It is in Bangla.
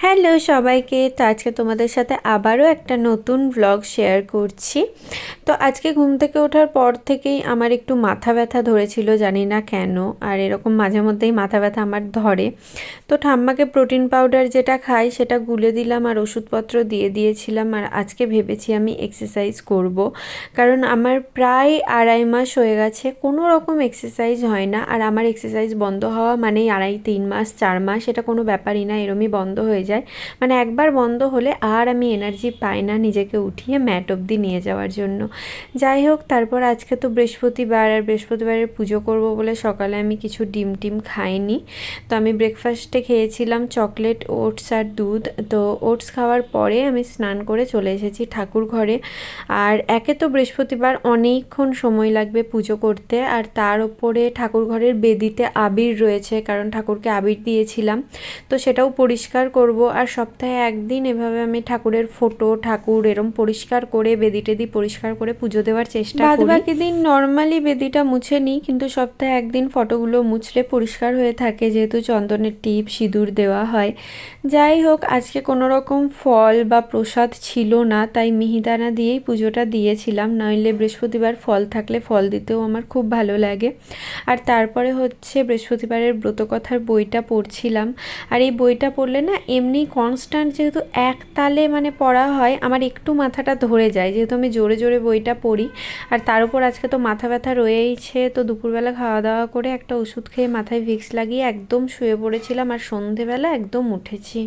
হ্যালো সবাইকে। তো আজকে তোমাদের সাথে আবারও একটা নতুন ব্লগ শেয়ার করছি। তো আজকে ঘুম থেকে ওঠার পর থেকেই আমার একটু মাথা ব্যথা ধরেছিল, জানি না কেন। আর এরকম মাঝে মধ্যেই মাথা ব্যথা আমার ধরে। তো ঠাম্মাকে প্রোটিন পাউডার যেটা খাই সেটা গুলে দিলাম আর ওষুধপত্র দিয়ে দিয়েছিলাম। আর আজকে ভেবেছি আমি এক্সারসাইজ করব, কারণ আমার প্রায় 2.5 মাস হয়ে গেছে কোনো রকম এক্সারসাইজ হয় না। আর আমার এক্সারসাইজ বন্ধ হওয়া মানেই 2.5, 3 মাস, 4 মাস এটা কোনো ব্যাপারই না, এরমই বন্ধ হয়ে যায়। মানে একবার বন্ধ হলে আর আমি এনার্জি পাই না নিজেকে উঠিয়ে ম্যাট অবধি নিয়ে যাওয়ার জন্য। যাই হোক, তারপর আজকে তো বৃহস্পতিবার, আর বৃহস্পতিবারের পুজো করব বলে সকালে আমি কিছু ডিম টিম খাইনি। তো আমি ব্রেকফাস্টে খেয়েছিলাম চকলেট, ওটস আর দুধ। তো ওটস খাওয়ার পরে আমি স্নান করে চলে এসেছি ঠাকুর ঘরে। আর একে তো বৃহস্পতিবার অনেকক্ষণ সময় লাগবে পুজো করতে, আর তার উপরে ঠাকুর ঘরের বেদিতে আবির রয়েছে, কারণ ঠাকুরকে আবির দিয়েছিলাম। তো সেটাও পরিষ্কার করব। আর সপ্তাহে একদিন এভাবে আমি ঠাকুরের ফটো, ঠাকুর এরম পরিষ্কার করে বেদি টেদি পরিষ্কার করে পুজো দেওয়ার চেষ্টা করি। বাকি দিন নর্মালি বেদিটা মুছে নিই, কিন্তু সপ্তাহে একদিন ফটোগুলো মুছলে পরিষ্কার হয়ে থাকে, যেহেতু চন্দনের টিপ সিঁদুর দেওয়া হয়। যাই হোক, আজকে কোনো রকম ফল বা প্রসাদ ছিল না, তাই মিহিদানা দিয়েই পুজোটা দিয়েছিলাম। নইলে বৃহস্পতিবার ফল থাকলে ফল দিতেও আমার খুব ভালো লাগে। আর তারপরে হচ্ছে বৃহস্পতিবারের ব্রতকথার বইটা পড়ছিলাম। আর এই বইটা পড়লে না এমনি কনস্ট্যান্ট যেহেতু এক তালে মানে পড়া হয়, আমার একটু মাথাটা ধরে যায়, যেহেতু আমি জোরে জোরে বইটা পড়ি। আর তার উপর আজকে তো মাথা ব্যথা রয়েইছে। তো দুপুরবেলা খাওয়া দাওয়া করে একটা ওষুধ খেয়ে মাথায় ভিক্স লাগিয়ে একদম শুয়ে পড়েছিলাম, আর সন্ধেবেলা একদম উঠেছি।